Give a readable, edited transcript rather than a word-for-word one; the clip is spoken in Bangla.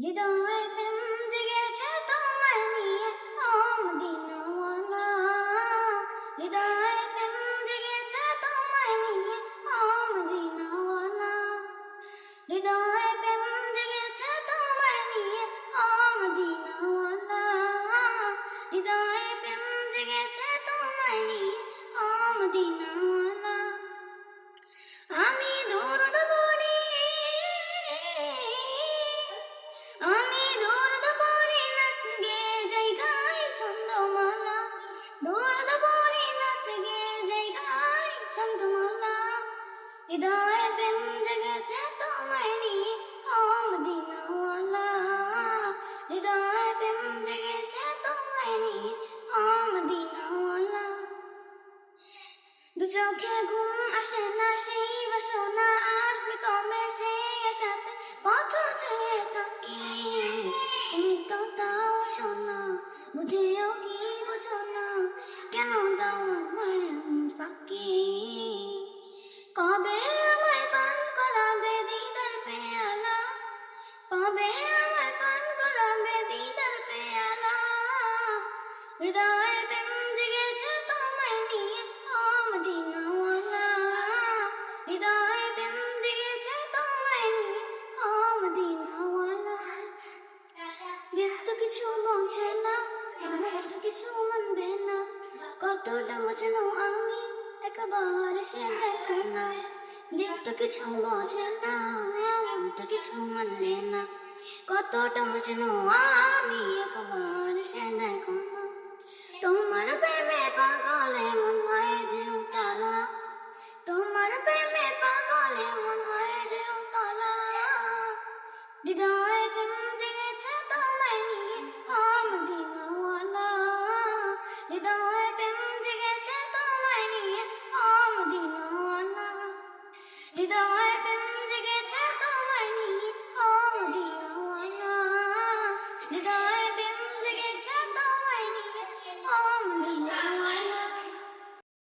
হৃদয়ে প্রেম জেগেছে তোমায় নিয়ে ও মদিনাওয়ালা। হৃদয়ে প্রেম জেগেছে তোমায় নিয়ে ও মদিনাওয়ালা। হৃদয়ে প্রেম জেগেছে তোমায় নিয়ে ও মদিনাওয়ালা। হৃদয়ে প্রেম জেগেছে তোমায় নিয়ে ও মদিনাওয়ালা। আমি দরুদ পড়ি, আমি দরুদ পড়ি নাত গে যাই গাই ছন্দমালা। দরুদ পড়ি নাত গে যাই গাই ছন্দমালা। হৃদয়ে প্রেম জেগেছে তোমায় নিয়ে ও মদিনাওয়ালা। হৃদয়ে প্রেম জেগেছে তোমায় নিয়ে ও মদিনাওয়ালা। দু চোখে ঘুম আসে না সেই বাসনা আসবে কবে সেই আশাতে পথ চেয়ে থাকি। তুমি তো তাও শোনা বুঝেও কি বুঝো না কেন দাও আমায় এমন ফাঁকি। কবে আমায় পান করাবে দিদার পেয়ালা, কবে আমায় পান করাবে দিদার পেয়ালা। হৃদয়ে প্রেম জেগেছে তোমায় নিয়ে ও মদিনাওয়ালা। হৃদয়ে প্রেম জেগেছে তোমায় নিয়ে ও মদিনাওয়ালা। দিল তো কিছু বলছে না, মন তো কিছু মানবে না, কতটা বুঝলো আমি একবার সে দেখো না। দিল তো কিছু বোঝে না, মন তো কিছু মানবে না, কতটা বুঝলো আমি একবার সে দেখো না। তোমার প্রেমে পাগলে মন হয় যে উতলা, তোমার প্রেমে পাগলে মন হয় যে উতলা। হৃদয়ে প্রেম জেগেছে তোমায় নিয়ে ও মদিনাওয়ালা। হৃদয়ে প্রেম জেগেছে তোমায় নিয়ে ও মদিনাওয়ালা। হৃদয়ে প্রেম জেগেছে তোমায় নিয়ে ও মদিনাওয়ালা। হৃদয়ে